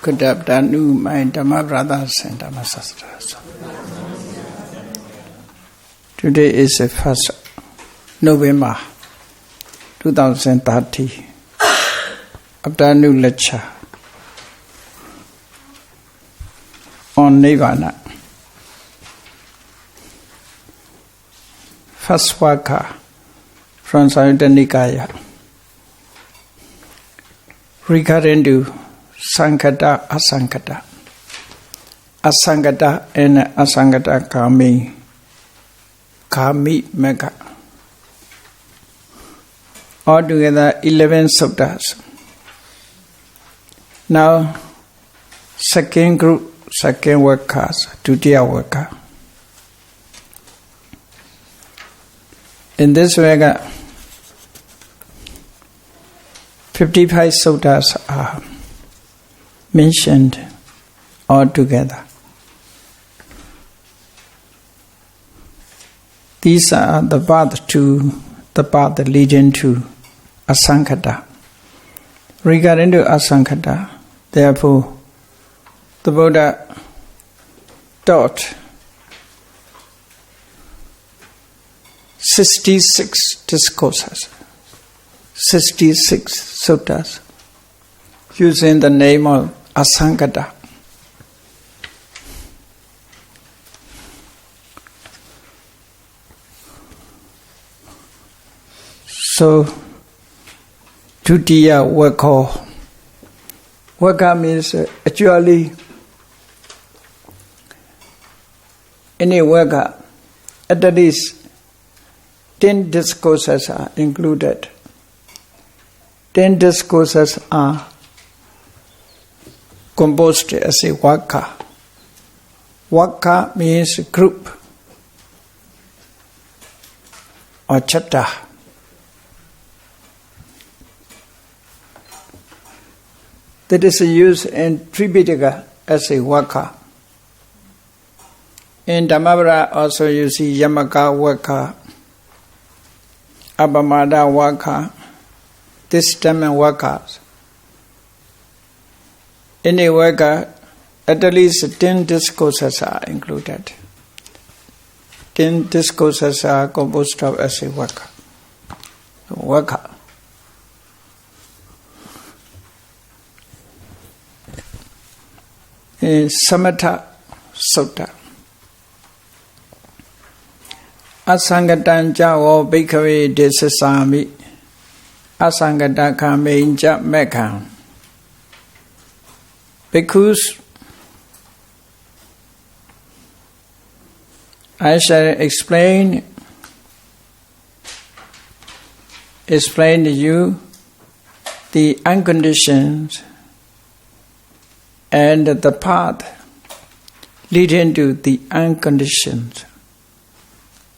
Good afternoon, my Dhamma brothers and Dhamma sisters. Today is the 1st November 2030. Afternoon lecture on Nibbana. First worker from Sayutta Nikaya. Regarding to Sankata, Asankata. Asankata and Asankata Kami Mega. Altogether 11 suttas. Now, second group, second workers, Dutiya worker. In this way, 55 suttas are mentioned all together. These are the path leading to Asankata. Regarding to Asankata, therefore, the Buddha taught 66 discourses, 66 suttas, using the name of Asankata. So, Dutiya worker. Worker means actually any worker, at least 10 discourses are included. 10 discourses are composed as a worker. Worker means group or chapter. That is used in Tripitaka as a worker. In Dhammavada also you see Yamaka worker, Abhamada worker, this Dhamma workers. Any worker, at least 10 discourses are included. 10 discourses are composed of as a worker. Worker. Samatha Sutta. Asangatan jao bhikkhave desasami. Asangata kameja mekham. Bhikkhus, I shall explain to you the unconditioned and the path leading to the unconditioned.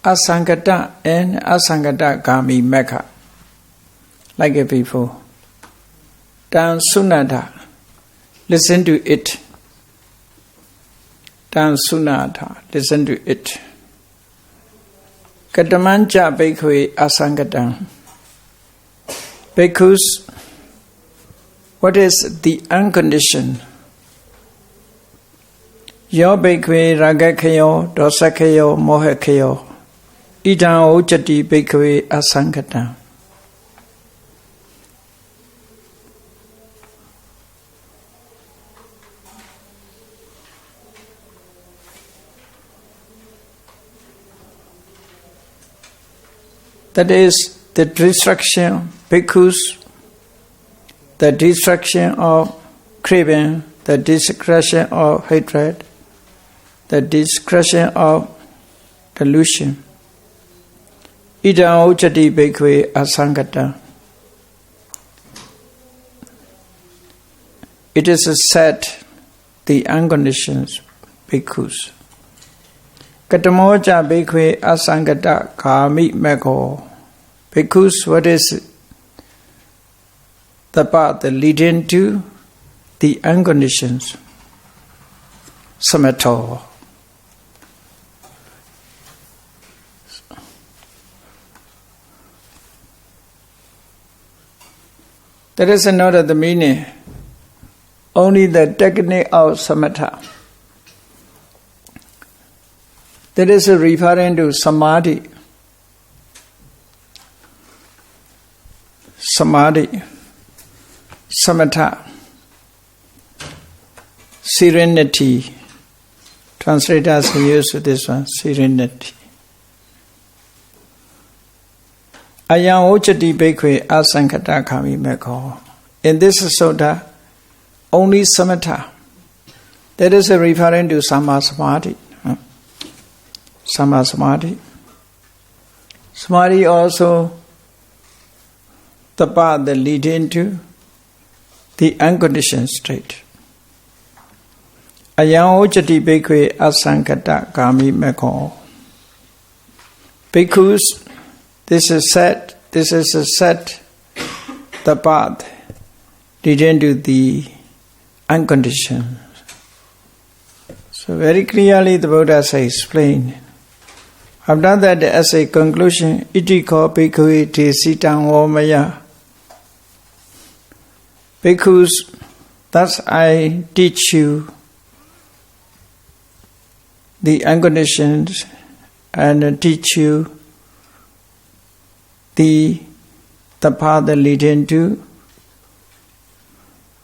Asangata and Asangata Kami Mekha. Like it before. Dan Sunata. Listen to it. Dan Sunata. Listen to it. Katamancha Bhikkhave Asangata. Bhikkhus, what is the unconditioned? Yo Bhikkhave Ragakhayo, Dosakhayo, Mohakhayo. Idam Ojati Bhikkhave Asangata. That is the destruction, bhikkhus, the destruction of craving, the destruction of hatred, the destruction of delusion. Idam ojati bhikkhave asangata. It is said, the unconditioned bhikkhus. Katamoja bhikkhave asangata kami mekho. Bhikkhus, what is the path leading to the unconditioned? Samatha. That is another the meaning only the technique of samatha. That is referring to samadhi. Samadhi, samatha, serenity. Translators use this one, serenity. Ayang Ochati Bekwe Asankata Kami Mekho. In this sutta, only samatha. That is referring to Samma Samadhi. Samma Samadhi. Samadhi also the path that leads into the unconditioned state. Ayang Ochati Bekwe Asankata Kami Mekho. Bhikkhus, this is a set, the path leading to the unconditioned. So very clearly the Buddha has explained. After that, as a conclusion, iti ko bhikkhu te sitang omaya. Bhikkhus, thus I teach you the unconditioned and teach you the path that leads into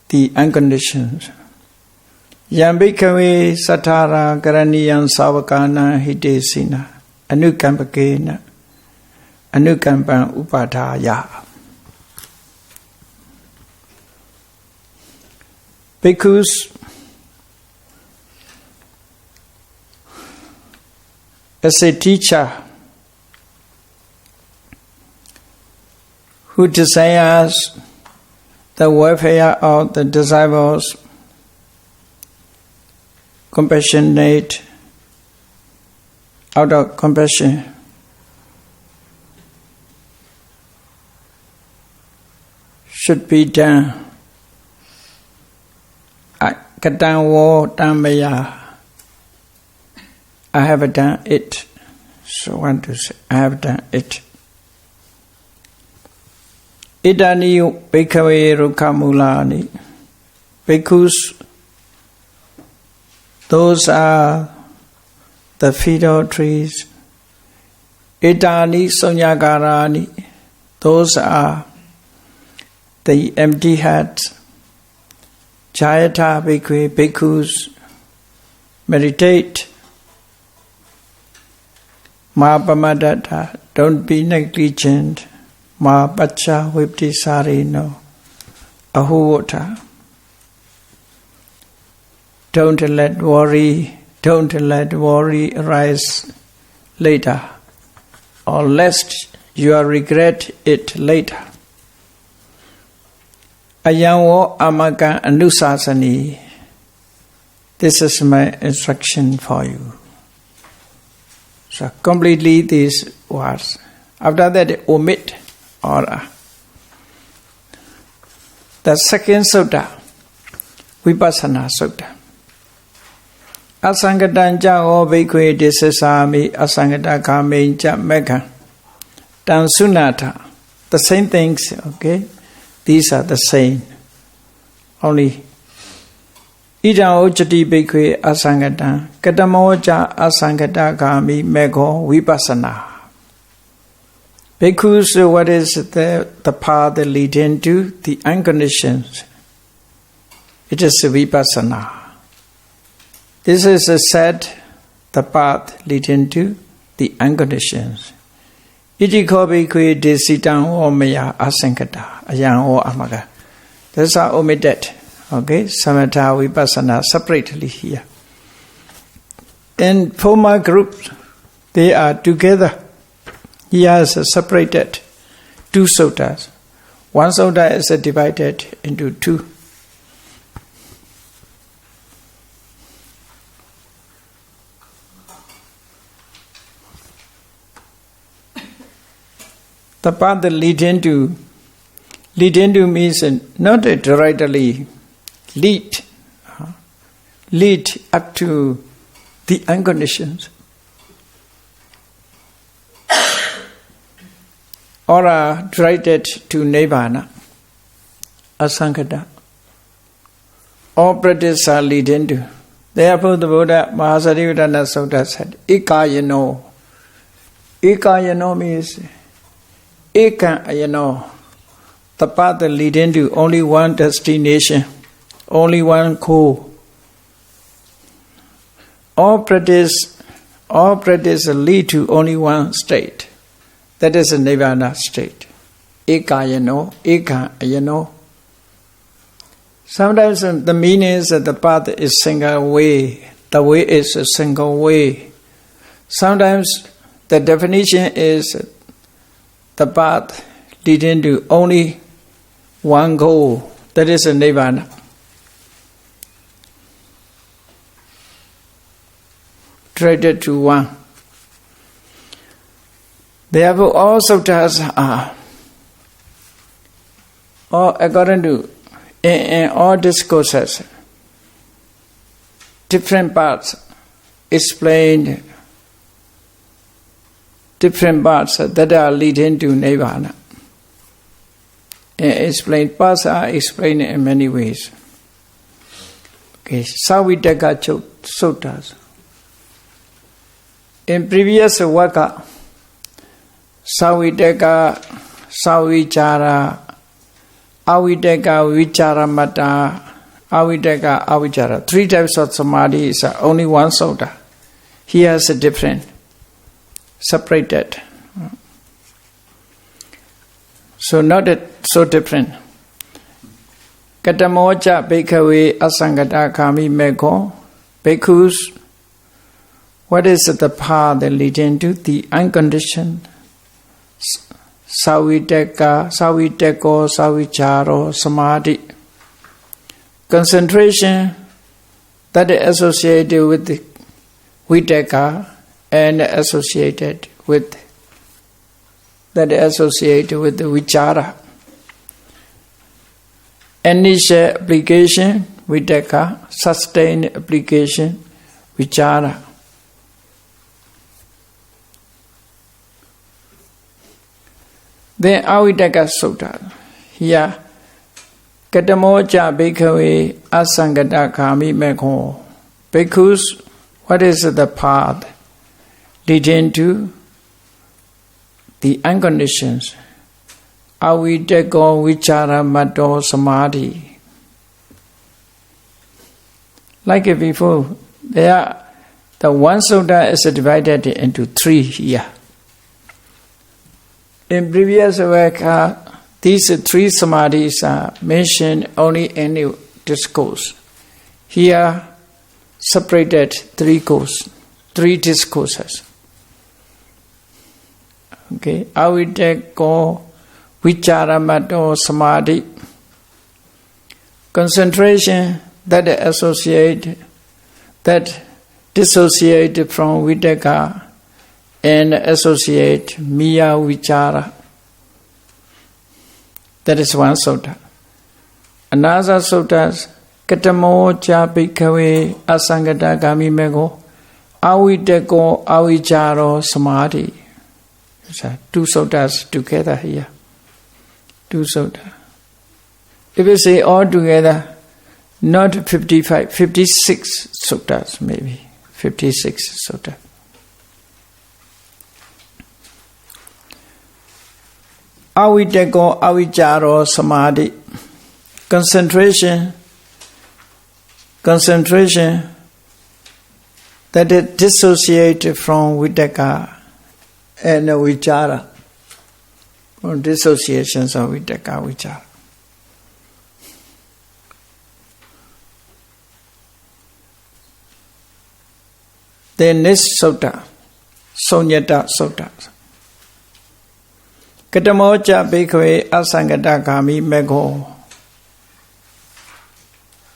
the unconditioned. Yam bhikkhave satara karaniyam savakana hitesina anukampakena anukampan upadhaya. Bhikkhus, as a teacher who desires the welfare of the disciples, compassionate, out of compassion, should be done. Katanwo Dhammaya. I have done it. So I want to say, I have done it. Idani bhikkhave rukhamulani. Bhikkhus, those are the fiddle trees. Idani sonyagarani. Those are the empty huts. Jayata bhikkhve, bhikkhus, meditate. Ma pamadata, don't be negligent. Ma pacha viptisarino, ahuvota. Don't let worry arise later, or lest you regret it later. Ayang amaka anusasani. This is my instruction for you. So completely these words. After that, omit or the second sutta, Vipassana Sutta. Asangatan o bhikkhve disasami asangata kamein cha mekha tan sunata. The same things, okay? These are the same. Only idam ojati bhikkhve asangata katamoja asangata kami mekho vipassana. Bhikkhus, what is the path that leads into the unconditioned? It is vipassana. This is said, the path leading to the unconditioned. Iti ko bhikkhve desitang omaya asankata ayang o amaga. Those are omitted. Okay, samatha vipassana separately here. In former groups, they are together. He has separated two suttas. One sutta is divided into two. The path that lead into means not directly lead up to the unconditioned, or are directed to Nibbana, asankata. all practice are leading to. Therefore the Buddha Mahasariputtana Sutta said, Ekayano. Ekayano means Ekayano. The path leading to only one destination, only one goal. All practice lead to only one state. That is a Nibbana state. Ekayano, Ekayano. Sometimes the meaning is that the path is single way. The way is a single way. Sometimes the definition is the path leading to only one goal. That is a Nibbana. Traded to one. Therefore, all suttas are, or according to in all discourses, different parts explained, different parts that are leading to Nibbana. Explained parts are explained in many ways. Okay, Savitaka suttas. In previous vaka, Savitaka, Savichara, Avitaka, Vicharamata, Avitaka, Avichara. 3 types of samadhi is only one sutta. Here is a different, separated. So not so different. Katamocha Bhikkhave Asangata Kami Mekho. Bhikkhus, what is the path leading to the unconditioned? Saviteko, Savicharo, Samadhi. Concentration that is associated with the Viteka and associated with the Vichara. Initial application, Viteka, sustained application, Vichara. Then Avitaka Sutta. Here, Katamocha Bhikkhave Asangata Kami Mekho. Bhikkhus, what is the path leading to the unconditioned? Aviteko Vichara Mato Samadhi. Like before, the one sutta is divided into 3 here. In previous work, these 3 samadhis are mentioned only in the discourse. Here, separated 3 discourses. Okay, Aviteko Vicharamato Samadhi. Concentration that dissociate from Viteka and associate Miya Vichara. That is one sutta. Another sutta, Katamocha Bhikkhave Asangata Kami Mekho Aviteko Avicharo Samadhi. 2 suttas together here. 2 suttas. If you say all together, not 55, 56 suttas maybe. 56 suttas. Aviteko Avicharo Samadhi. Concentration that is dissociated from Viteka and Vichara. From dissociations of Viteka, Vichara. Then next sutta, Sonyata Sutta. Katamocha Bhikkhave Asangata Kami Mekho.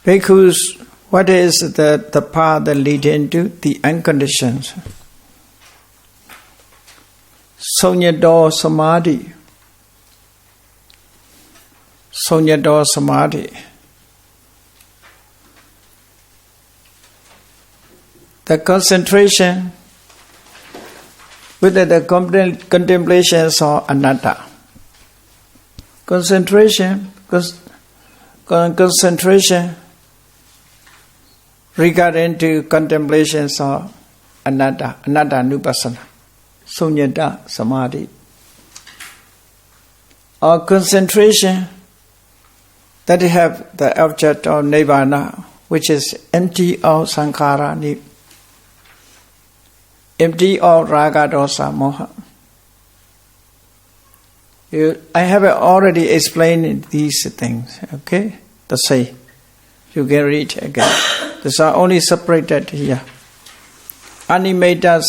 Bhikkhus, what is the path leading to the unconditioned? Sonyado Samadhi. Sonyado Samadhi. The concentration with the contemplations of anatta. Concentration regarding to contemplations of anatta nupassana, sunyata samadhi, or concentration that have the object of Nibbana, which is empty of sankhara, empty of raga, dosa, moha. I have already explained these things, okay? The say. You can read again. These are only separated here. Animata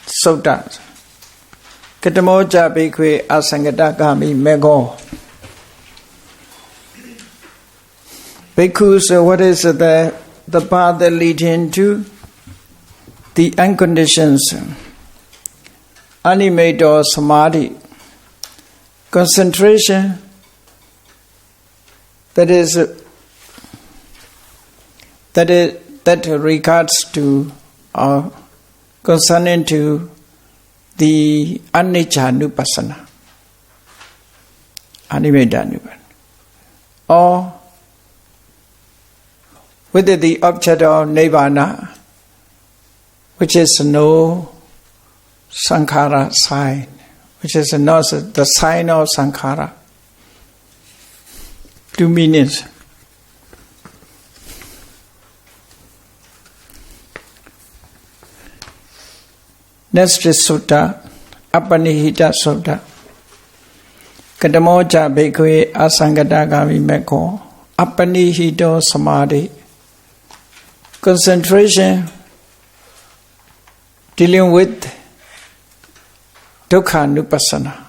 Sutta. Katamoja Bhikkhve Asangatagami Mego. Bhikkhus, what is the path that leads into the unconditioned animate or samadhi, concentration that regards to or concerning to the anicca nupassana, animata nupassana, or with the object of Nibbana, which is no sankhara sign, which is not the sign of sankhara. Two meanings. Next is Sutta, Apanihita Sutta. Katamoja Bhikkhve Asangatagami Mekho, Apanihito Samadhi. Concentration dealing with dukkha nupassana.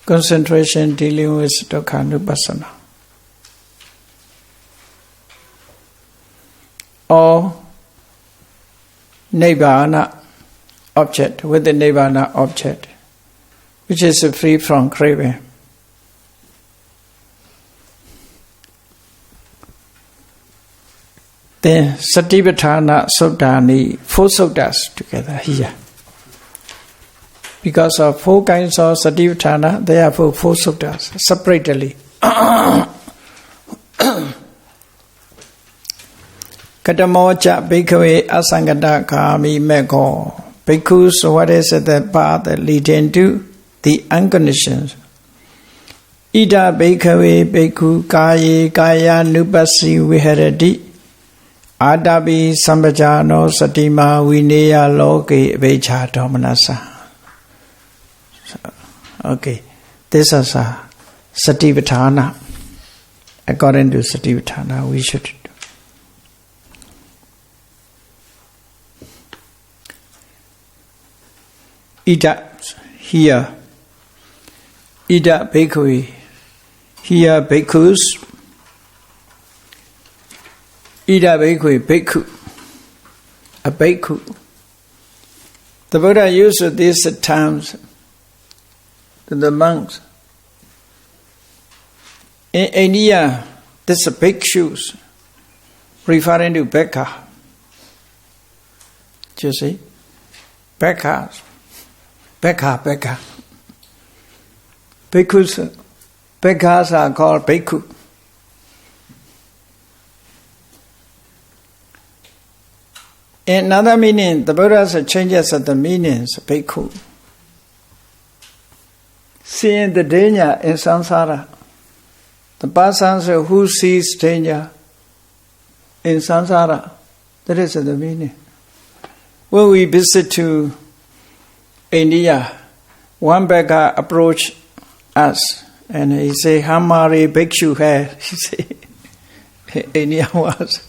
Concentration dealing with dukkha nupassana. Or Nibbana object, with the Nibbana object, which is free from craving. Then Satipatthana Sutta, 4 suttas together here. Because of 4 kinds of Satipatthana, therefore 4 suttas separately. Katamoja Bhikkhave Asangatagami Mekho. Bhikkhus, what is the path that leads into the unconditioned? Ida Bhikkhave Bhikkhu Kaye Kaya Nupassi Viharati Adabi Sambhajano Satima Vineya Loke Vecha Domanasa. Okay, this is a Satipatthana. According to Satipatthana, we should do. Ida, here. Ida Bhikkhve, here Bhikkhus. Ida Bhikkhve, Bhikkhu, a Bhikkhu. The Buddha used these terms to the monks. In India, this is bhikshus, referring to Bhikkhus. Do you see? Bhikkhus. Bhikkhus. Bhikkhus are called bhikkhu. In another meaning, the Buddha changes the meanings of bhikkhu. Seeing the danger in samsara, the person who sees danger in samsara, that is the meaning. When we visit to India, one beggar approached us and he said, "Hamari bhikshu hai." He said, India was,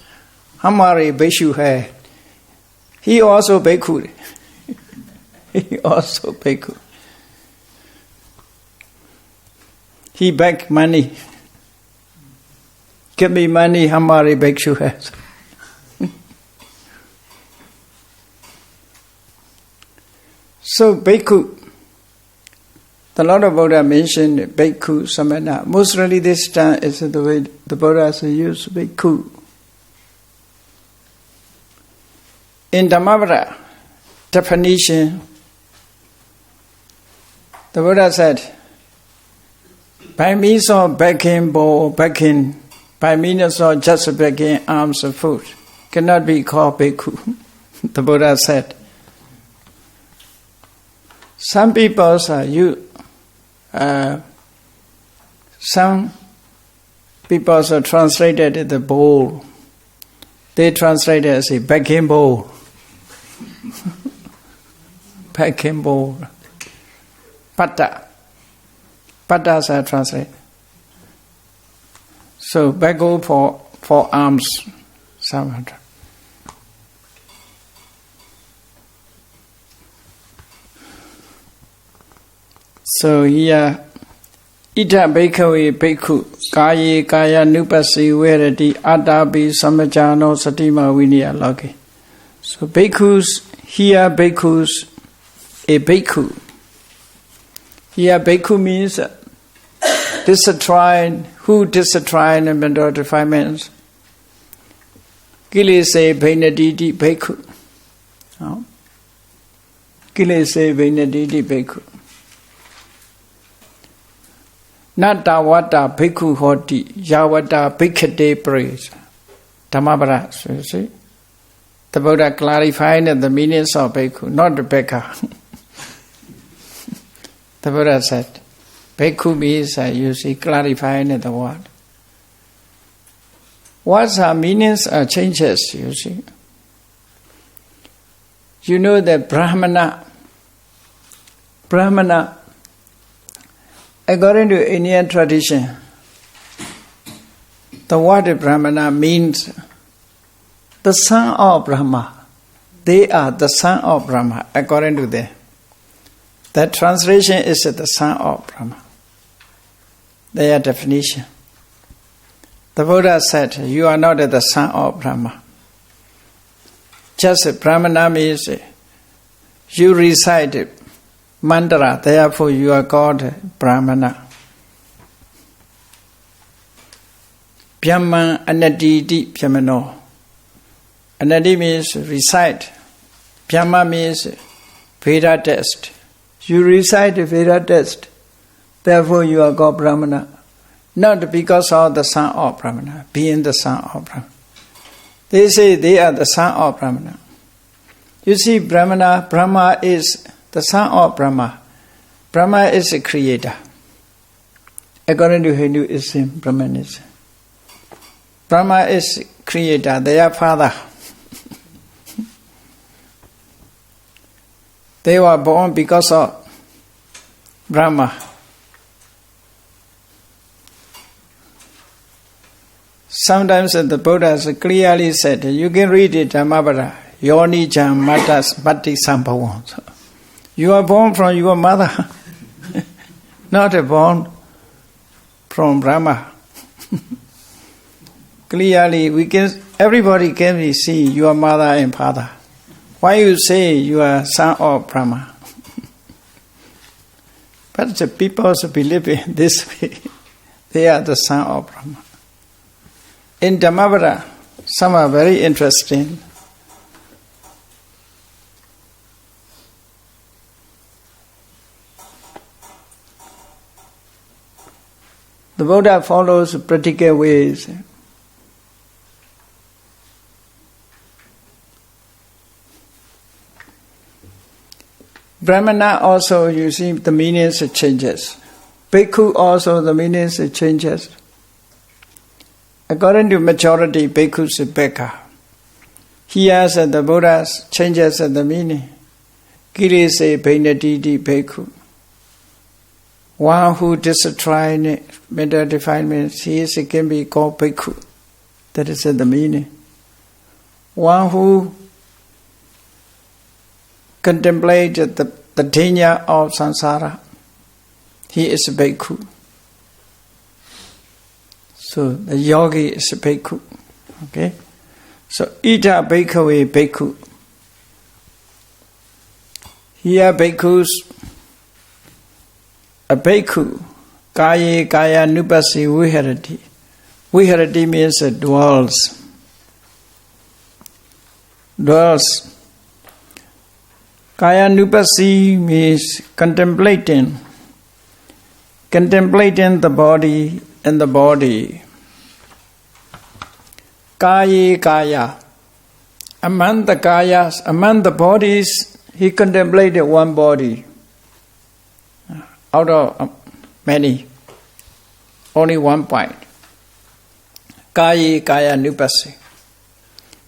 "Hamari bhikshu hai." He also bhikkhu. He also bhikkhu. He begged money. "Give me money, hamari bhikshu hai." So bhikkhu, the Lord of Buddha mentioned bhikkhu, samana. Mostly this time is the way the Buddha used bhikkhu. In Dhammavada definition, the Buddha said, by means of backing bow, backing, by means of just backing arms and foot, cannot be called bhikkhu. The Buddha said. Some people some people translated the bowl. They translated as a begging bowl. Begging bowl. Patta. Pattas are translated. So beggar for arms. Some. So here, ita bhikkhave bhikkhu kaye kaya nupasi verati attapi samajano satima vinaya loke. So bhikkhus, here bhikkhus, a bhikkhu. Here bhikkhu means disattrined, who disattrined in mental defilements. Kilese bhainaditi bhikkhu. Kilese bhainaditi bhikkhu. Nata vata bhikkhu hoti yavata bhikkhate praise. Dhammapara. So see? The Buddha clarified the meanings of bhikkhu, not the beggar. The Buddha said, bhikkhu means, you see, clarifying the word. Words are meanings or changes, you see. You know that Brahmana, according to Indian tradition, the word Brahmana means the son of Brahma. They are the son of Brahma, according to them. That translation is the son of Brahma. Their definition. The Buddha said, you are not the son of Brahma. Just Brahmana means you recite mantra, therefore you are called Brahmana. Pyamman anaditi pyamano. Anadi means recite. Pyama means Veda text. You recite Veda text, therefore you are called Brahmana. Not because of the son of Brahmana, being the son of Brahmana. They say they are the son of Brahmana. You see, Brahma is the son of Brahma. Brahma is a creator. According to Hinduism, Brahmanism. Brahma is creator, their father. They were born because of Brahma. Sometimes the Buddha has clearly said, you can read it, Dhammapara, Yoni Jam Matas Bhatti Sambhavam. You are born from your mother, not born from Brahma. Clearly, everybody can see your mother and father. Why you say you are son of Brahma? But the people believe in this way. They are the son of Brahma. In Dhammapara, some are very interesting. The Buddha follows practical ways. Brahmana also, you see, the meanings changes. Bhikkhu also, the meanings changes. According to majority, bhikkhu is beggar. Here, the Buddha changes the meaning. Kilese bhainaditi bhikkhu. One who disattrined mental defilements, he can be called bhikkhu. That is the meaning. One who contemplates the danger of samsara, he is a bhikkhu. So the yogi is a bhikkhu. Okay? So ita bhikkhave bhikkhu. Here bhikkhus, a bhikkhu, kaya nupasi viharati. Viharati means dwells. Dwells. Kaya nupasi means contemplating the body and the body. Kaya. Among the kayas, among the bodies, he contemplated one body. Out of many, only one point. Kaya kaya nupasi.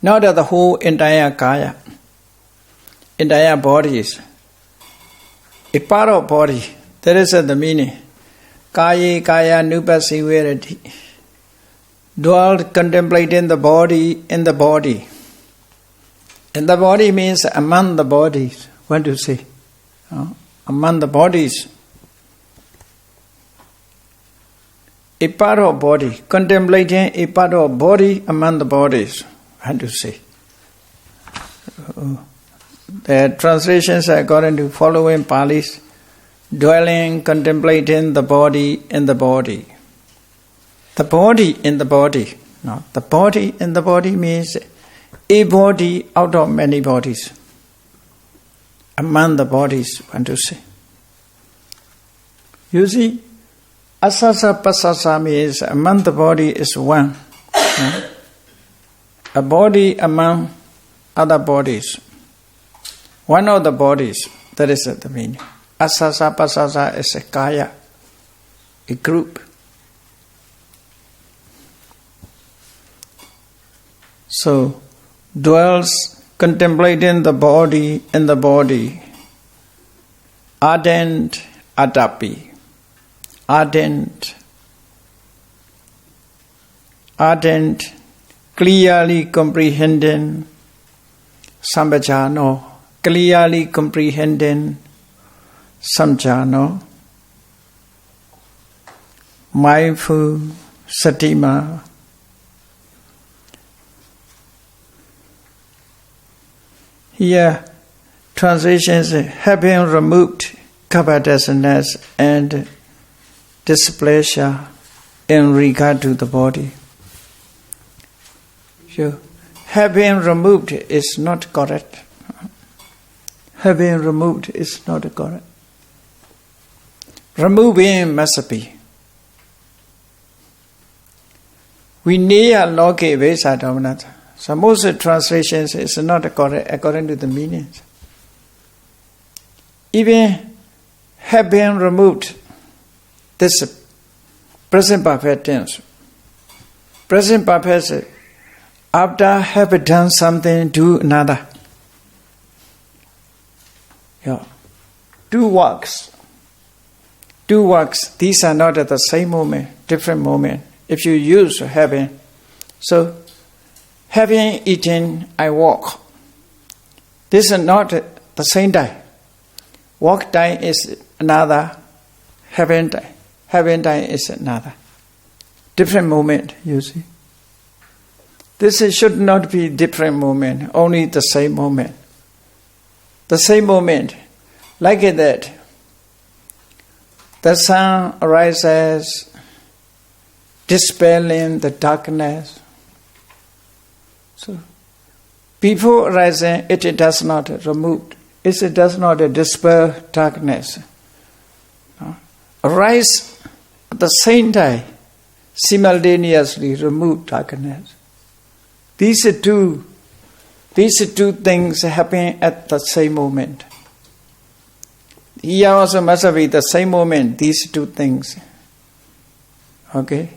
Not that the whole entire kaya, entire bodies. A part of body, that is the meaning. Kaya kaya nupasi virati. Dwell contemplating the body in the body. And the body means among the bodies. What do you say? Among the bodies. A part of body, contemplating a part of body among the bodies. How to say? The translations are according to following Palis: dwelling, contemplating the body in the body. The body in the body. No, the body in the body means a body out of many bodies. Among the bodies, want to say. You see? Asasa pasasa means among the body is one. A body among other bodies. One of the bodies, that is the meaning. Asasa pasasa is a kaya, a group. So, dwells contemplating the body in the body. Ardent atapi. Ardent, clearly comprehending, sambhajano, clearly comprehending, samjano, mindful, satima. Here, translations having removed covetousness and displeasure in regard to the body. So, having removed is not correct. Having removed is not correct. Removing must be. We need a loke vesa dominata. So most translations is not correct according to the meanings. Even having removed this present perfect tense. Present perfect, after having done something, do another. Yeah. Do works. Do works. These are not at the same moment, different moment. If you use having. So, having eaten, I walk. This is not the same time. Walk time is another. Having time. Having time is another. Different moment, you see. This should not be different moment, only the same moment. The same moment. Like that. The sun arises, dispelling the darkness. So, before rising, it does not remove. It does not dispel darkness. Arise at the same time, simultaneously remove darkness. These two things happen at the same moment. Here also must be the same moment, these two things. Okay?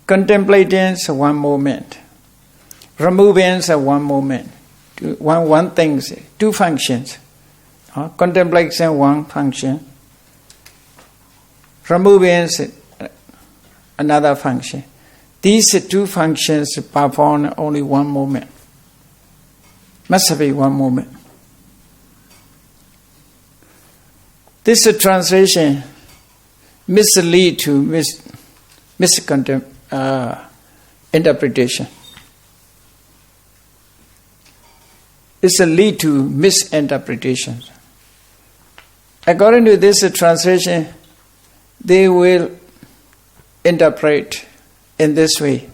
Contemplating is one moment. Removing is one moment. One thing, two functions. Contemplation, one function. Removing is another function. These two functions perform only one moment. Must be one moment. This translation mislead to interpretation. It's a lead to misinterpretations. According to this translation, they will interpret in this way.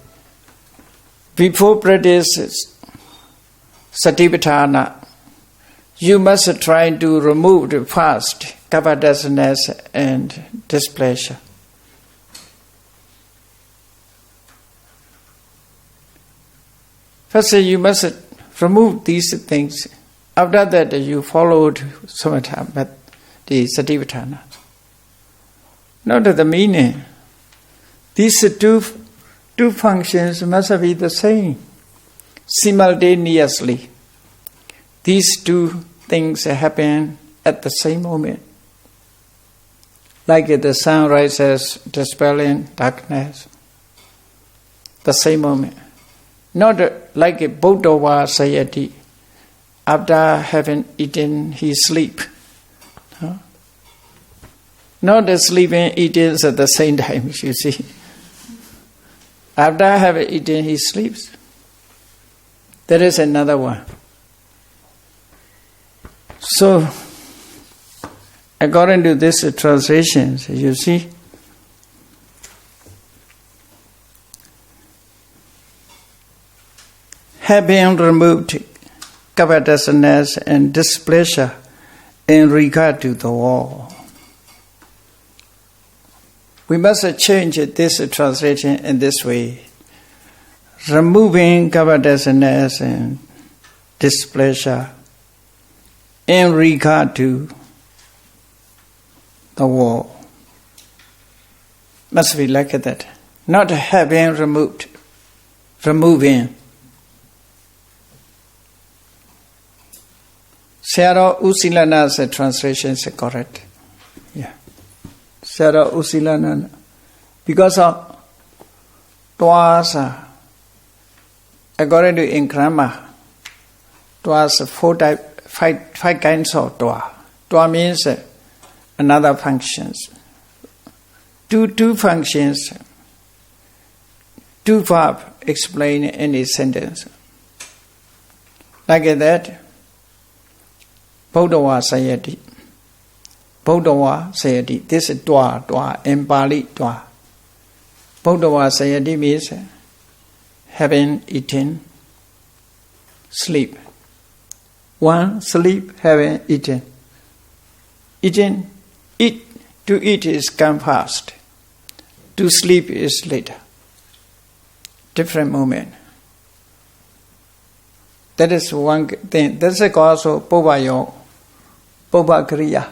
Before practice Satipatthana, you must try to remove first covetousness and displeasure. First, you must remove these things. After that, you followed samatha, but the satipatthana. Not the meaning. These two functions must be the same, simultaneously. These two things happen at the same moment. Like the sun rises, dispelling darkness. The same moment. Not like a Bodhava Sayati. After having eaten, he sleep. Not sleeping, eating at the same time, you see. After having eaten, he sleeps. There is another one. So, according to this translations, you see, having removed covetousness and displeasure in regard to the world. We must change this translation in this way. Removing covetousness and displeasure in regard to the world. Must be like that. Not having removed. Removing. Sayadaw Usilana's translation is correct. Yeah. Sayadaw Usilana. Because of Dwasa, according to in grammar, Dwasa five kinds of Dwa. Dwa means another functions. Two functions, two verbs explain any sentence. Like that, Bodhava Sayati. Bodhava Sayati. This is Dwa, in Pali, Dwa. Bodhava Sayati means having eaten, sleep. One, sleep, having eaten. Eaten, to eat is come fast. To sleep is later. Different moment. That is one thing. That's a cause of Pobhayo. Pobhakriya.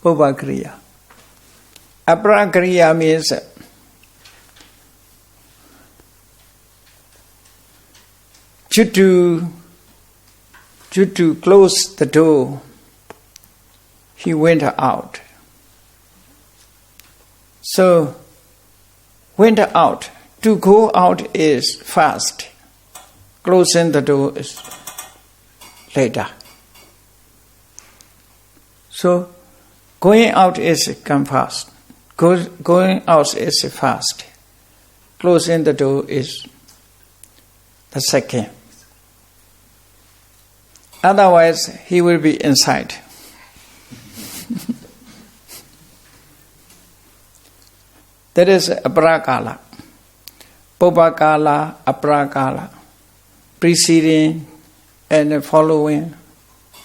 Pobhakriya. Aprakriya means to close the door, he went out. So, went out. To go out is fast. Closing the door is later. So, going out is come fast. Going out is fast. Closing the door is the second. Otherwise, he will be inside. That is aprakala. Pobhakala, aprakala. Preceding and following.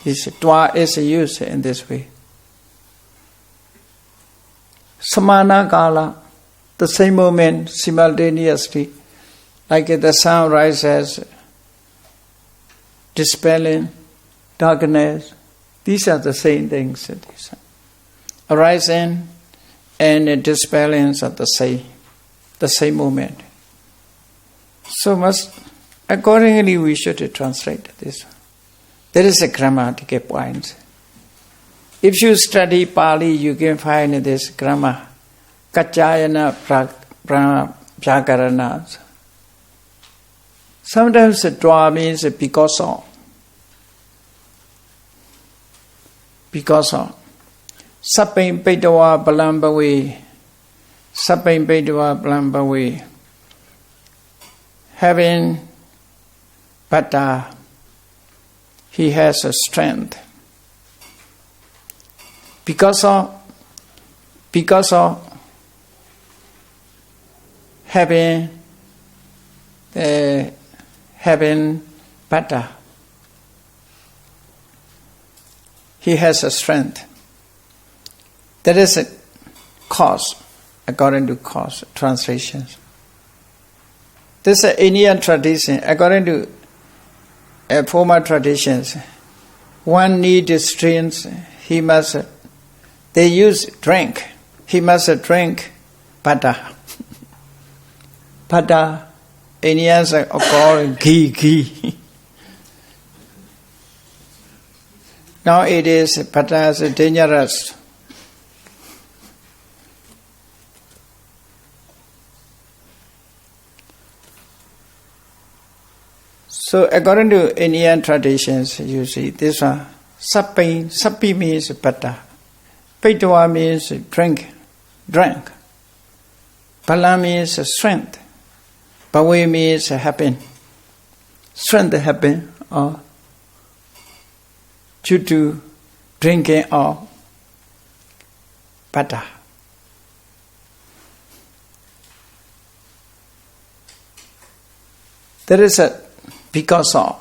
This Dwa is used in this way. Samana kala, the same moment, simultaneously, like the sun rises, dispelling darkness. These are the same things. Arising and dispelling are the same moment. So accordingly we should translate this. There is a grammatical point. If you study Pali, you can find this grammar. Kachayana Bhyakarana. Sometimes Dwa means because of. Because of. Sapain Pedawa Balambawe. Sapain Pedawa Balambawe. Having Bhatta, he has a strength. Because of having Bhatta, he has a strength. That is a cause, according to cause translations. This is an Indian tradition. According to former traditions, one needs strength, they use drink. He must drink butter. Butter, Indians call ghee. Now it is butter is dangerous. So according to Indian traditions, you see this one, sappi means butter. Paitwa means drink. Pala means strength. Pawe means happen. Strength happen or due to drinking of butter. There is a because of.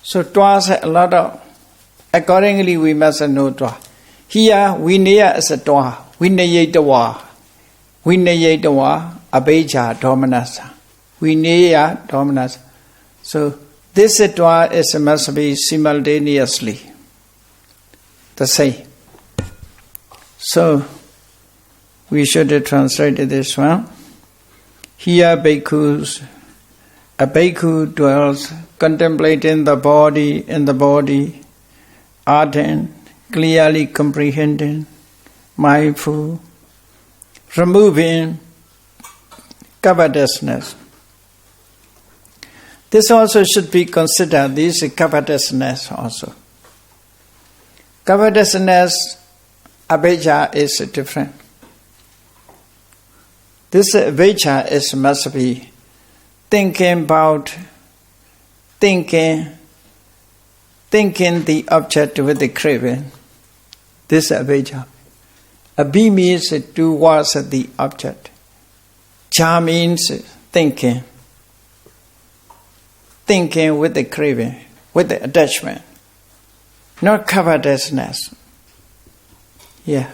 So twas a lot of, accordingly we must know twa. Here Vinaya is a twa. Vinaya Abheja Dominasa. Vinaya Dominasa. So this twa is must be simultaneously the same. So we should translate this one. Here bhikkhus, a bhikkhu dwells contemplating the body, ardent, clearly comprehending, mindful, removing covetousness. This also should be considered, this covetousness also. Covetousness, abhijja is different. This abhijja must be thinking the object with the craving. This abhijja. Abhi means towards the object. Cha means thinking. Thinking with the craving, with the attachment. Not covetousness. Yeah.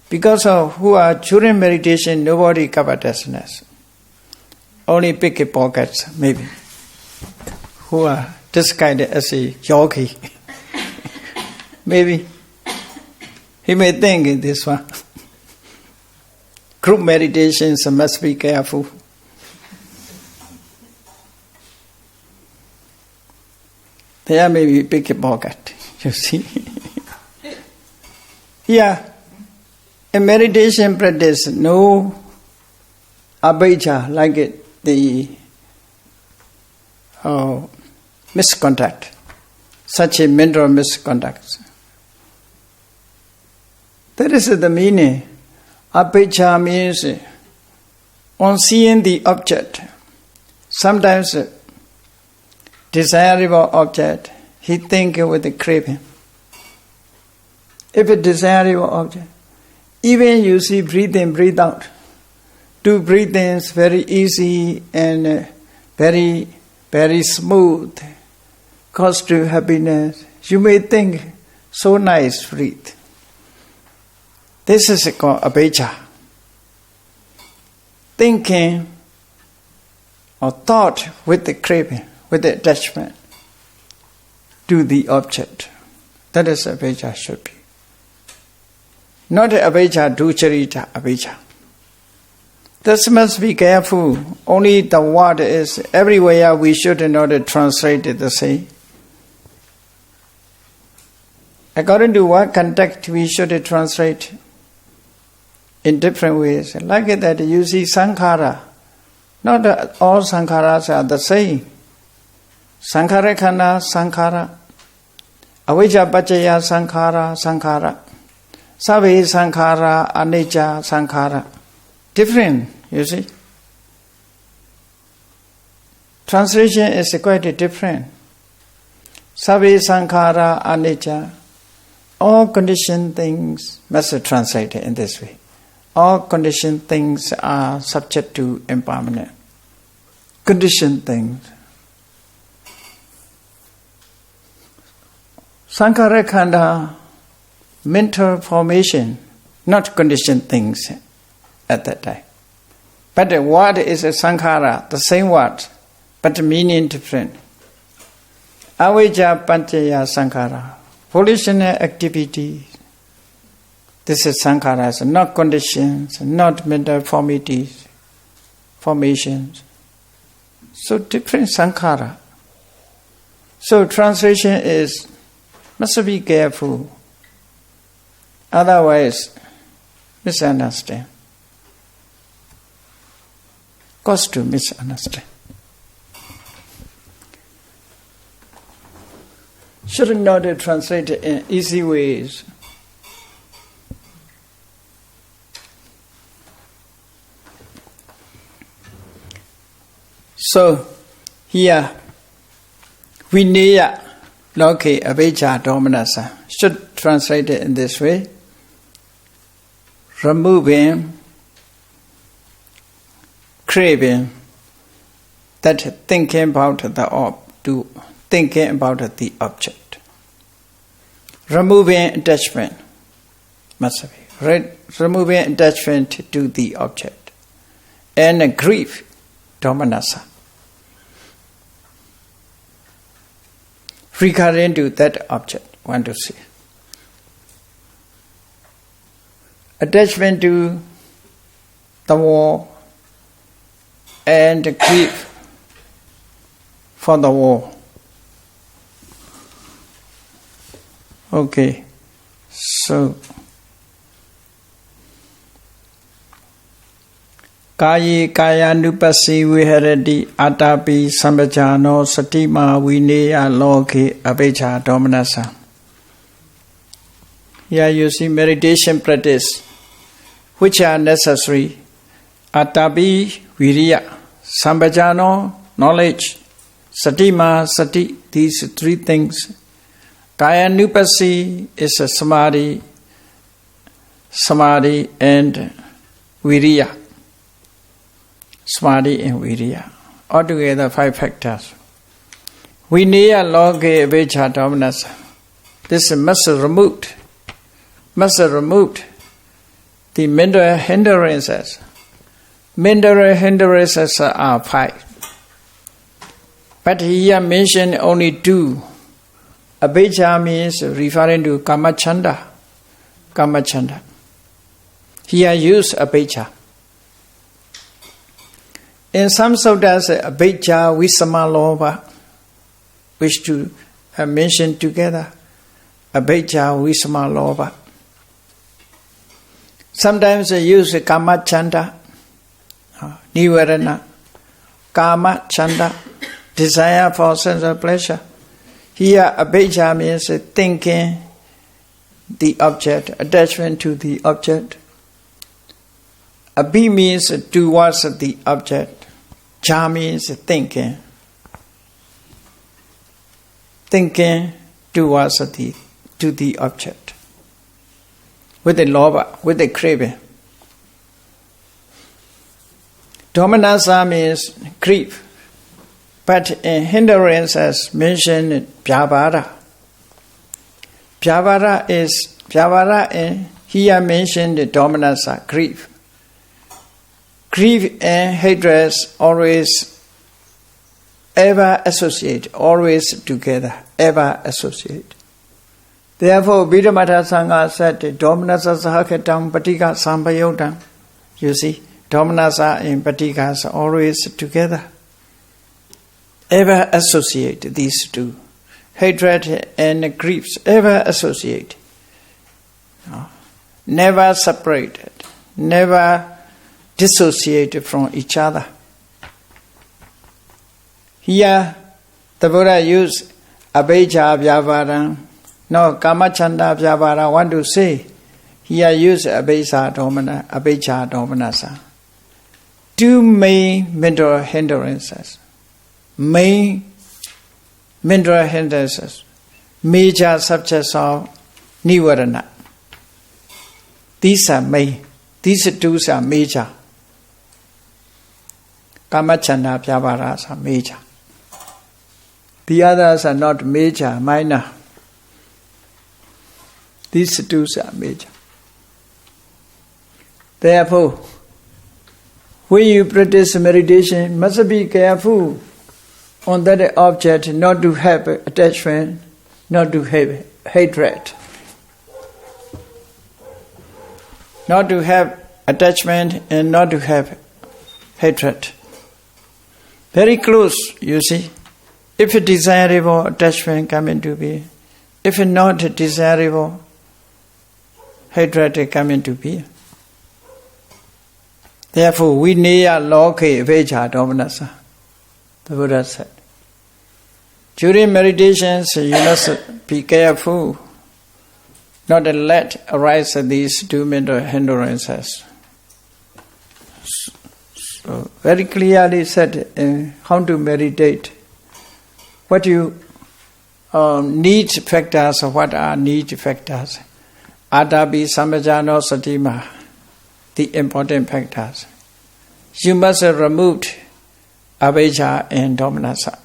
Because of during meditation, nobody covetousness. Only pickpockets, maybe. Who are disguised as a yogi. Maybe. He may think in this one. Group meditations must be careful. There may be pickpocket, you see. Yeah. In meditation practice, no abhijja like the misconduct, such a mental misconduct. That is the meaning. Abhijja means on seeing the object, sometimes desirable object, he thinks with the craving. If a desirable object, even you see breathe in, breathe out. Do breathings very easy and very, very smooth, cause to happiness. You may think, so nice, breathe. This is called abhijja. Thinking or thought with the craving, with the attachment to the object. That is abhijja should be. Not abhijja, ducharita abhijja. This must be careful. Only the word is everywhere we should not translate it the same. According to what context we should translate in different ways. Like that you see sankhara. Not all sankharas are the same. Sankhara khana, sankhara. Avijja paccaya sankhara. Sabe sankhara, anicca sankhara. Different, you see. Translation is quite different. Sabe sankhara, anicca. All conditioned things must be translated in this way. All conditioned things are subject to impermanence. Conditioned things. Sankhara khanda, mental formation, not conditioned things at that time. But the word is a sankhara, the same word, but the meaning different. Avijja Panchaya Sankhara, volitional activity. This is Sankharas, not conditions, not mental formities, formations. So different Sankhara. So translation is, must be careful. Otherwise, misunderstand. Cause to misunderstand. Should not translate in easy ways. So, here, Vineya Loke Avijja Domanasa should translate it in this way. Removing, craving, that thinking about thinking about the object. Removing attachment, must be. Removing attachment to the object. And grief, domanasa. Regarding to that object, want to see. Attachment to the wall and grief for the wall. Okay, so Kayi Kaya Nupasi Viharati Atapi Sambhajano Satima Vineya Loke Avijja Domanasa. Here you see meditation practice which are necessary. Atapi Viriya, Sambhajano knowledge, Satima Sati, these three things. Kaya Nupasi is a samadhi and Viriya. Samadhi and Viriya. Altogether 5 factors. Vineya Loke Avijja Domanasa. This must removed the mental hindrances. Mental hindrances are 5. But here mentioned only 2. Avijja means referring to Kamachanda. Here use Avijja. In some suttas, Avijja, Visama, Lobha, which to mention together. Avijja, Visama, Lobha. Sometimes they use Kama Chanda, Nivarana, Kama Chanda, desire for sense of pleasure. Here, Avijja means thinking the object, attachment to the object. Abhi means towards the object. Cha means thinking. Thinking towards to the object. With the lobha, with the craving. Domanasa means grief. But in hindrance as mentioned, Pyavara. Pyavara and here mentioned domanasa, grief. Grief and hatred always ever associate, always together, ever associate. Therefore, Vidhamata Sangha said, Domanasa Sahaketam Patika Sampayotam. You see, Domanasa and Patikas are always together. Ever associate these two. Hatred and griefs ever associate. Never separated. Never dissociated from each other. Here, the Buddha used Avijja Vyavara. No, Kamachanda Vyavara. Want to say, here use Avijja Domanasa. 2 main mental hindrances. Main mental hindrances. Major subjects of Nivarana. These are main. These 2 are major. Kamachanda Vyavaras are major. The others are not major, minor. These 2 are major. Therefore, when you practice meditation, must be careful on that object, not to have attachment, not to have hatred. Not to have attachment and not to have hatred. Very close, you see. If a desirable attachment come into being, if not desirable, hatred come into being. Therefore, we need a loke veja dominasa. The Buddha said. During meditations, you must be careful not to let arise these two mental hindrances. So, very clearly said how to meditate. What you need factors, what are need factors? Adabi samajano satima, the important factors. You must remove avijja and dominasa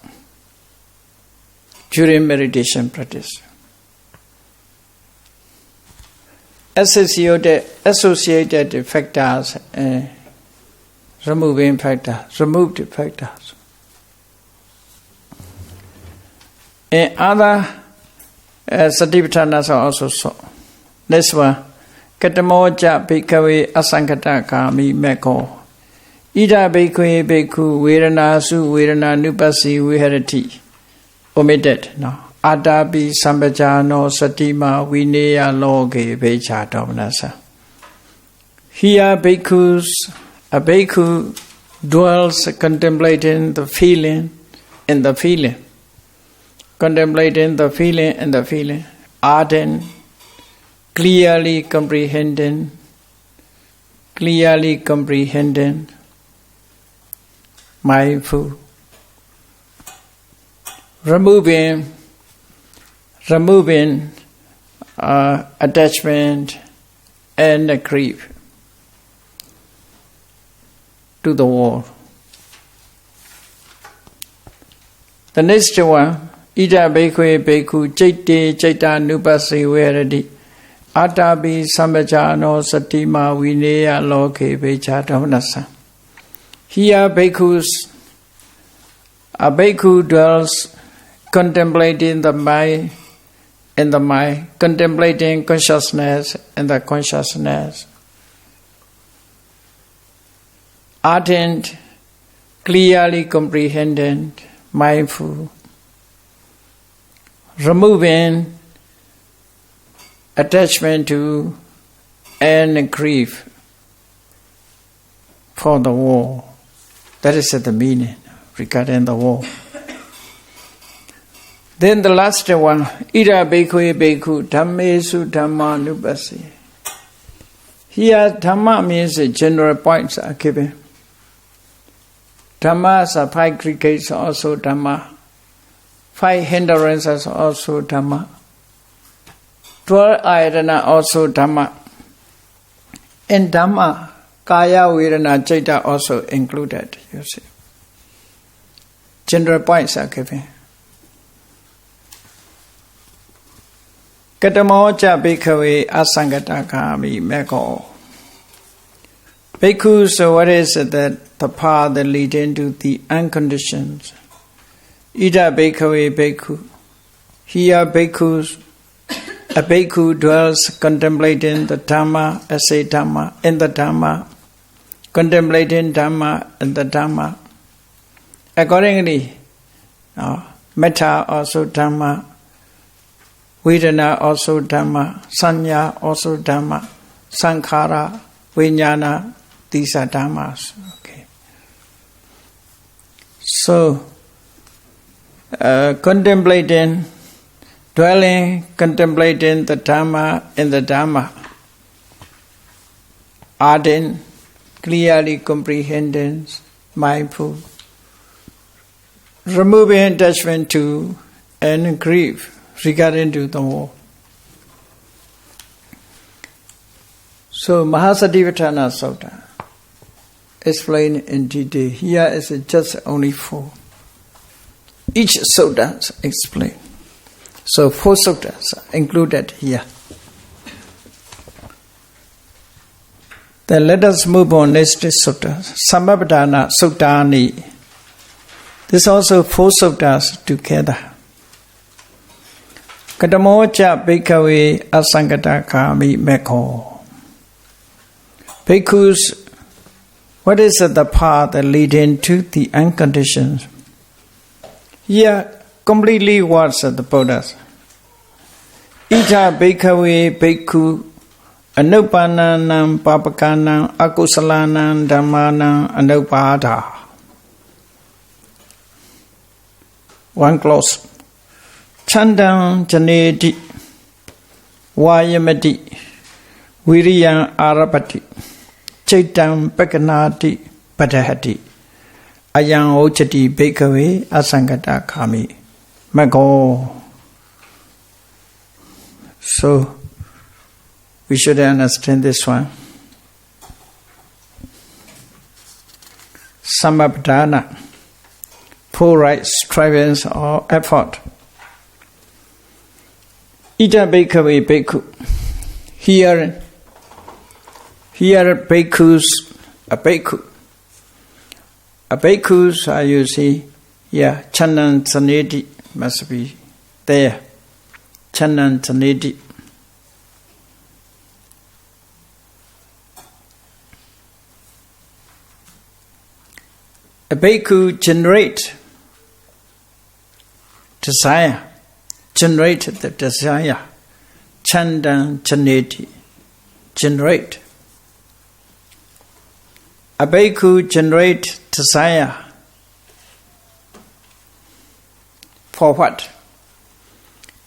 during meditation practice. Associated factors, removing factors, removed factors. And other satipatthana are also so. This one, Katamoja bhikkhave asankata kami mekho. Ida bhikkhve bhikkhu vedana su vedana nupasi viharati. Omitted, no. Adabi sambhajano satima vineya loge veja dominasa. Here bhikkhus, a bhikkhu dwells contemplating the feeling and the feeling. Contemplating the feeling and the feeling. Ardent, clearly comprehending, mindful. Removing attachment and grief to the world. The next one, Ida bhikkhve bhikkhu chaite chaita nupasi veradi atabi sambhajano satima vineya loke veja dominasa. Here a bhikkhu dwells contemplating the mind and the mind, contemplating consciousness and the consciousness. Ardent, clearly comprehending, mindful. Removing attachment to and grief for the war. That is the meaning regarding the war. Then the last one, Ida bhikkhve bhikkhu dhammesu dhamma nupasi. Here dhamma means general points are given. Dhamma are 5 aggregates, also dhamma. 5 hindrances, also dhamma. 12 ayatana, also dhamma. In dhamma, kaya vedana citta also included, you see. General points are given. Katamoja bhikkhave asangata kami mekho. Bhikkhus, so what is the path that leads into the unconditioned? Ida bhikkhave bhikkhu. Here bhikkhus, a bhikkhu dwells contemplating the Dhamma, as a Dhamma, in the Dhamma, contemplating Dhamma in the Dhamma. Accordingly, metta also Dhamma, Vedana also Dhamma, Sanya also Dhamma, Sankhara, Vijnana, these are Dhammas. Okay. So, contemplating, dwelling, contemplating the Dhamma in the Dhamma, ardent, clearly comprehending, mindful, removing attachment to and grief regarding to the war. So Mahasatipatthana Sutta explained in detail. Here is just only 4. Each sutta is explained. So 4 suttas are included here. Then let us move on next sutta. Samappadana Suttani. This also four suttas together. Katamocha Bhikkhave Asangata Kami Mekho. Bhikkhus, what is the path leading to the unconditioned? Here, completely words of the Buddhas. Ita Bhikkhave Bhikkhu Anupananam Papakanam Akusalanam Dhammanam Anupada. One clause. Chandam Janeti Vayamati Viriyam Arapati Chaitam Pakanati Padahati Ayang Ochati Bhikkhave Asangata Kami Mago. So we should understand this one. Samabdana, four right strivings or effort. Ita Bhikkhave Bhikkhu. Here bhikkhus, a bhikkhu. A bhikkhus, you see, Chandan Saneti must be there. Chandan Saneti. A bhikkhu generate desire. Generate the desire. Chandan Chaneti. Generate. A bhikkhu generate desire. For what?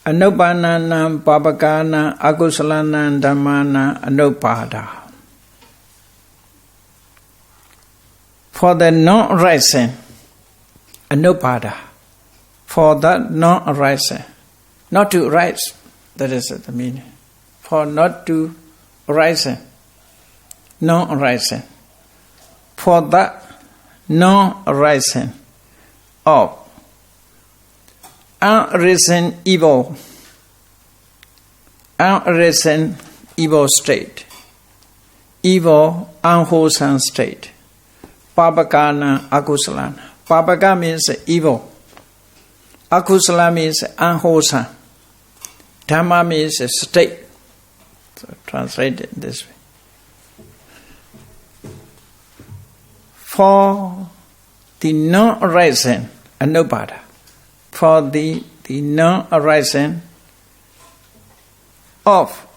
Anupananam Papakana Akusalanam Dhammana Anupada. For the non-arising, Anupada. For that non-arising. Not to rise, that is the meaning. For not to arising, non-arising. For that non-arising of unarisen evil state, evil unwholesome state. Papakana akusalana. Papaka means evil. Akusala means unwholesome. Dhamma means state. So translate it this way. For the non-arising, Anupada. For the non-arising of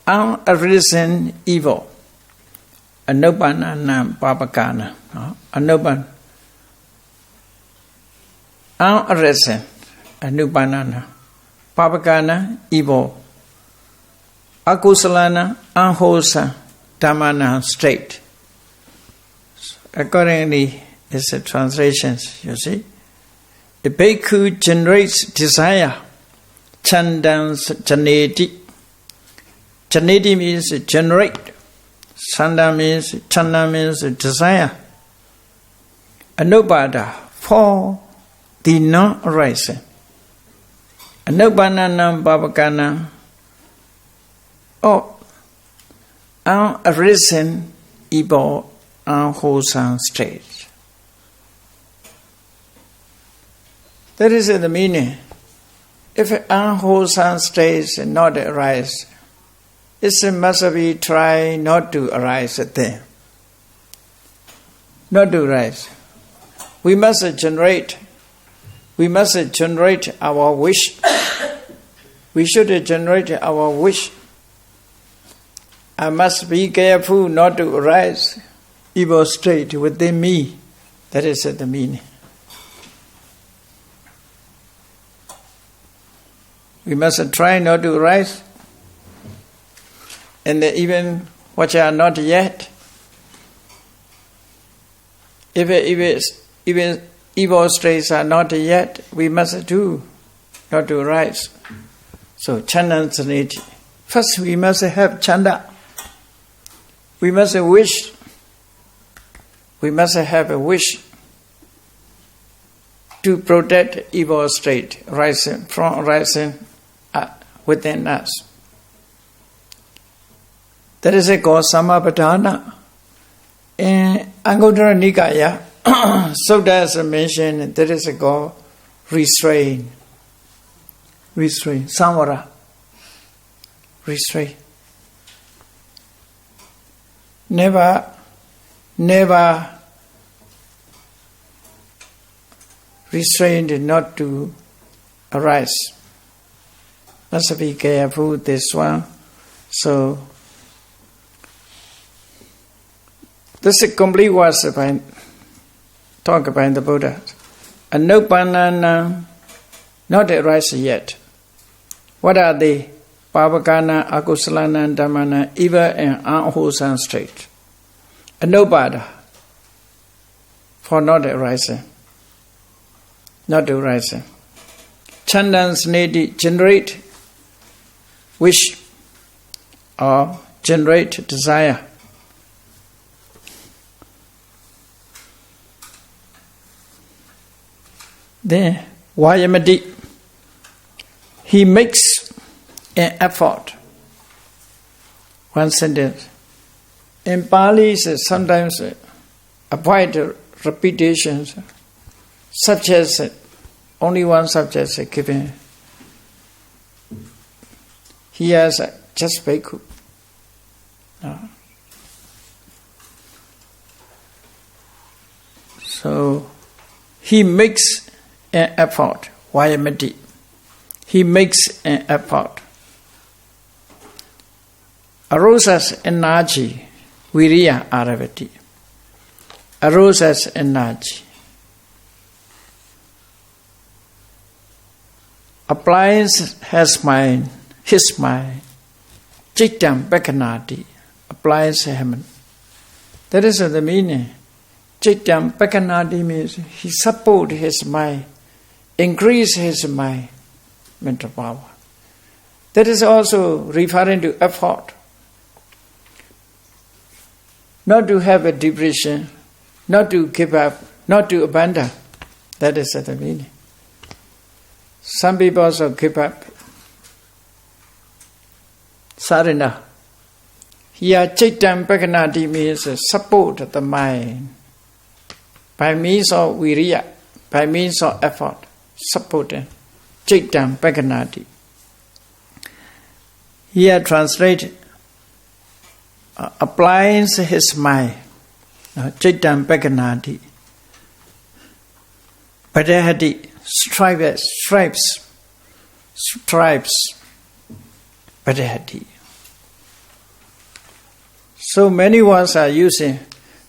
unarisen evil. Anupananam Papakana. Anupan. Unarisen. Anupanana. Papakana, evil. Akusalana, unwholesome. Dhammana, straight. Accordingly, it's the translations, you see. The bhikkhu generates desire. Chandan Janeti. Janeti means generate. Chanda means desire. Anupada, for the non-arising. Anupananam Papakana, unarisen evil unwholesome state. That is the meaning. If unwholesome states not arise, it must be try not to arise there. Not to arise. We must generate our wish. We should generate our wish. I must be careful not to arise evil state within me. That is the meaning. We must try not to arise. And even what are not yet. Even evil states are not yet, we must do not to rise. So chanda saneti. First we must have chanda. We must wish. We must have a wish to protect evil state rising within us. That is called Samapatthana. In Anguttara Nikaya, Sutta has mentioned there is a goal, restraint, samvara, restraint. Never restrained not to arise. Must be careful this one. So this is complete words about talk about the Buddha. Anupanana not arise yet. What are they? Pavakana, Akusalana, Dhammana, evil and unwholesome state. Anupada for not arising. Not arising. Chandans need generate wish or generate desire. Then Vayamadi, he makes an effort. One sentence. In Pali, sometimes avoid repetitions. Subjects, only one subject is given. He has just bhikkhu. No. So he makes an effort. Vayamati. He makes an effort. Arousas energy. Viriya aravati. Arousas energy. Applies his mind. Chittam Pekanati. Applies him. That is the meaning. Chittam Pekanati means he support his mind. Increase his mind. Mental power. That is also referring to effort. Not to have a depression, not to give up, not to abandon. That is the meaning. Some people also give up. Surrender. Here, Chittam Pekanati means support the mind. By means of viriya, by means of effort, supporting. Chittam Pekanati. Here translate, applies his mind. Chittam Pekanati. Padahati, stripes. Padahati. So many ones are using.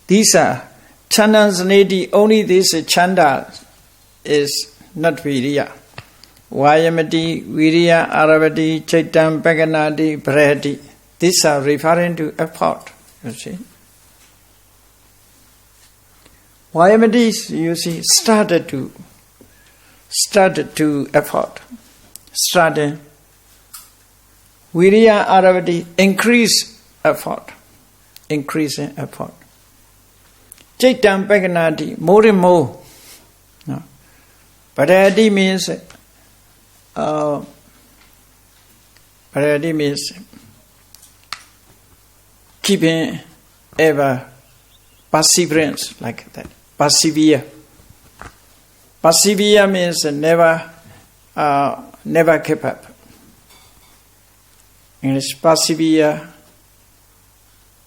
These are Chandas Nedi, only this chanda is not viriya. Vayamati, viriya, aravati, chittam, pekanati, prahati. These are referring to effort, you see. Vayamati, you see, started to effort. Started. Viriya, aravati, increase effort. Increasing effort. Chittam, pekanati, more and more. No. Prahati means keeping ever perseverance, like that. Persevere. Persevere means never keep up. English, persevere,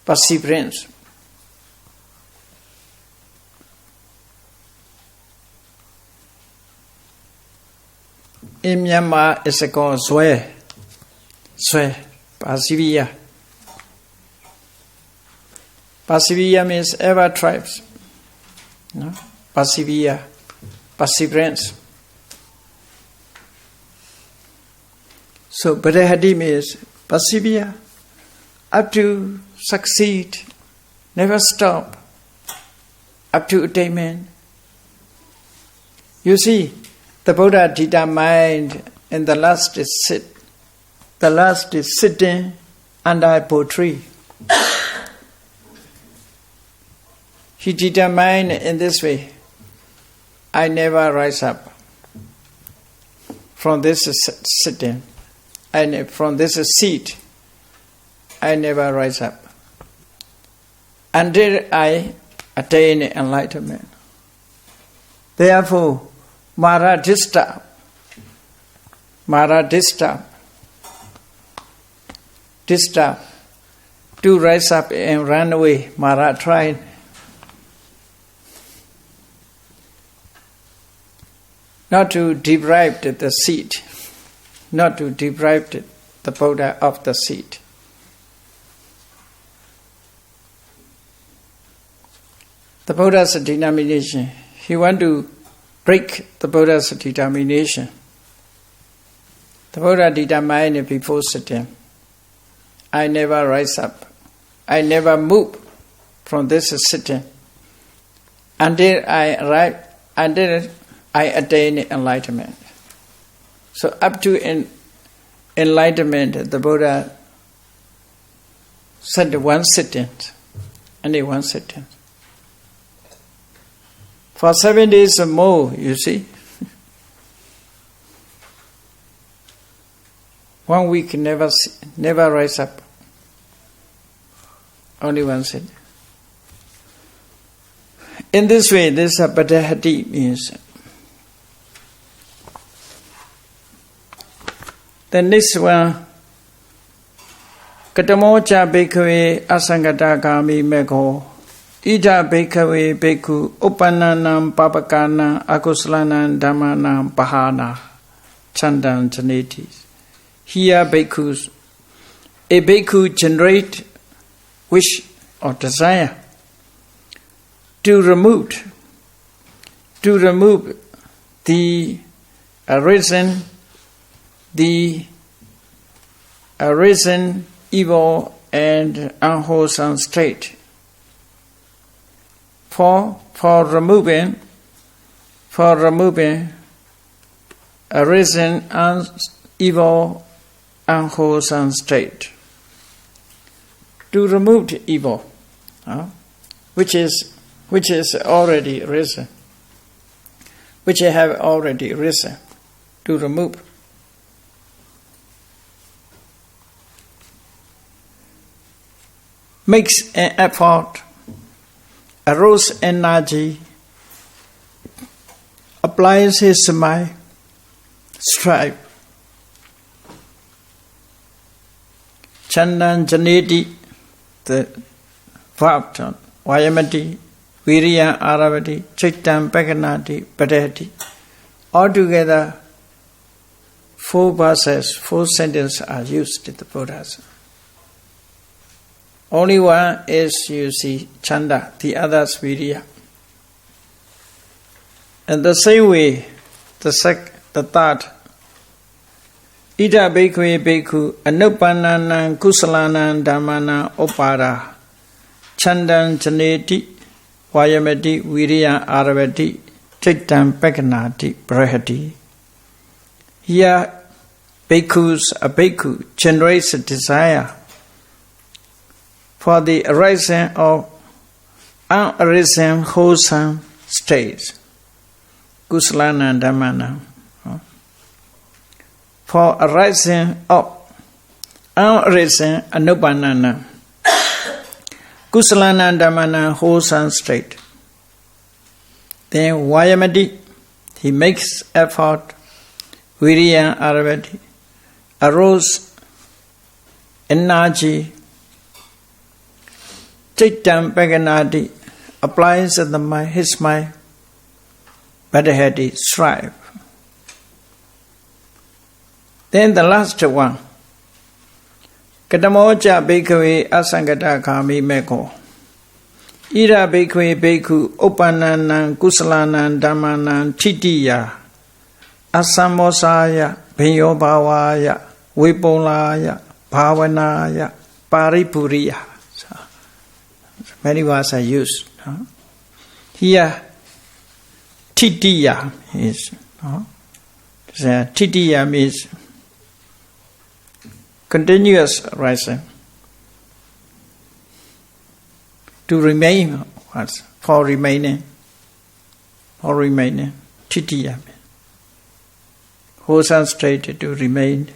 perseverance. In Myanmar, it's called Swe, persevere. Persevere means ever tribes. No? Persevere, perseverance. So, Padahati means persevere, up to succeed, never stop, up to attainment. You see, the Buddha determined in the last is sitting under a apple tree. He determined in this way, I never rise up from this sitting, and from this seat, I never rise up until I attain enlightenment. Therefore, Mara disturb, to rise up and run away. Mara tried. Not to deprive the seed, not to deprive the Buddha of the seed. The Buddha's determination, he want to break the Buddha's determination. The Buddha determined before sitting, I never rise up, I never move from this sitting until I attain enlightenment. So up to enlightenment, the Buddha said one sitting, only one sitting. For 7 days or more, you see. 1 week never rise up. Only one sitting. In this way, this Padahati means the next one, Katamocha Bhikkhave Asangata Kami Mekho Ida Bhikkhave Bhikkhu Upananam Papakana Akusalanam Dhammanam Pahana Chandan Janeti. Here bhikkhus, a bhikkhu generate wish or desire to remove the arisen evil and unwholesome state. For removing arisen evil unwholesome state. To remove the evil, which is already risen, which have already risen, to remove. Makes an effort, arouse energy, applies his mind, strive. Chandan Janeti, the verb tone, Vayamati, Viriya Aravati, Chittam Paganati, Padahati. Altogether, 4 verses, 4 sentences are used in the Buddhas. Only one is, you see, Chanda, the others Viriya. And the same way, the third, Ida Bhikkhave Bhikkhu Anupananam Kusalanam Dhammana Upada Chandan Janeti Vayamati Viriya Aravati Chittam Paganati Brahati. Here, a bhikkhu generates a desire for the arising of unarisen wholesome states. Kusalana Dhammana. For arising of unarisen anupanana. Kusalana Dhammana wholesome state. Then Vayamati, he makes effort. Viriya Aravati, arose energy. Chittam Paganati, applies his mind. Padahati, strive. Then the last one. Katamocha Bhikkhave Asangata Kami Mekho. Ira Bhikkhave Bhikkhu Upananam Kusalanam Dhammanam Titiya Asamosaya Bhinyobhavaya Vipolaya Bhavanaya Paripuriya. So, many words are used. Here, Titiya is. Titiya means continuous rising. To remain, for remaining. Titiya. Wholesome state to remain.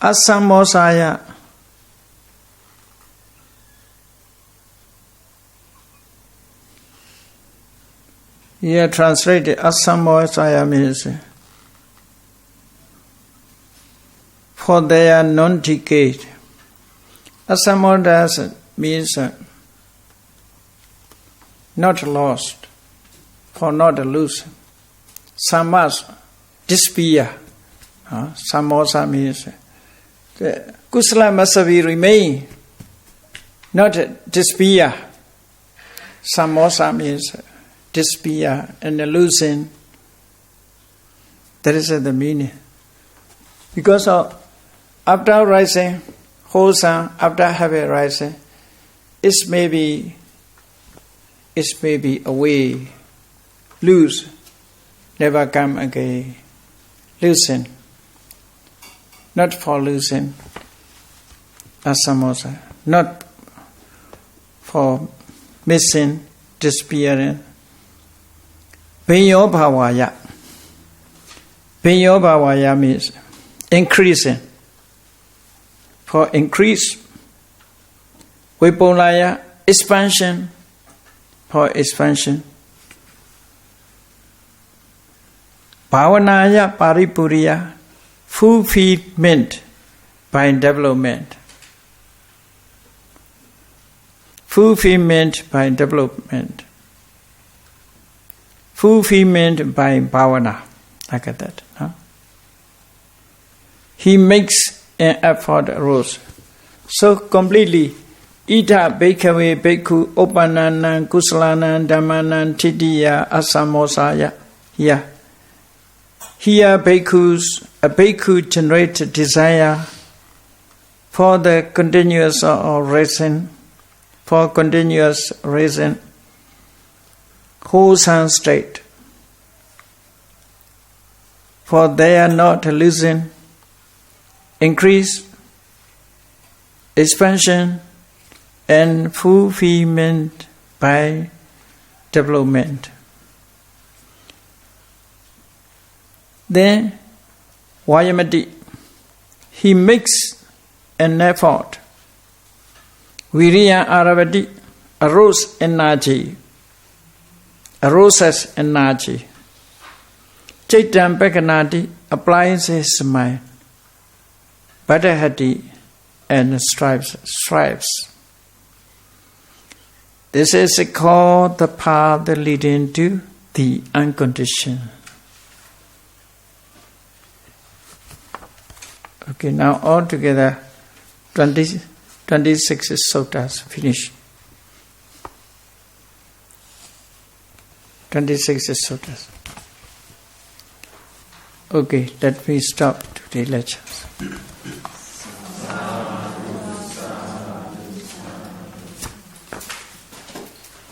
Asamosaya. Here translated Asamosaya means for their non-decay. Asamodas means not lost, for not lose. Samas, despair. Samosa means the kusala masavi remain, not despair. Samosa means despair and losing. That is the meaning. Because after rising, wholesome, after heavy rising, it may be away, lose, never come again. Losing, not for losing, asamosa, not for missing, disappearing. Pinyo bhavaya. Pinyo bhavaya means increasing, for increase. Vipolaya, expansion, for expansion. Bhavanaya paripuriya, fulfillment by development. Fulfillment by development. Fulfillment by bhavana. Like that. Huh? He makes an effort rose. So completely, ita bhikkhave bhikkhu upananam kusalanam dhammanam titiya asamosaya. Here a bhikkhu generates desire for the continuous reason, wholesome state. For they are not losing, increase, expansion, and fulfillment by development. Then, Vayamati, he makes an effort. Viriya Aravati, arose energy, aroses energy. Chaitam Pekanati applies his mind. Badahati and strives. This is called the path leading to the unconditioned. Okay, now all together 26 suttas finished. 26 suttas. Okay, let me stop today's lectures.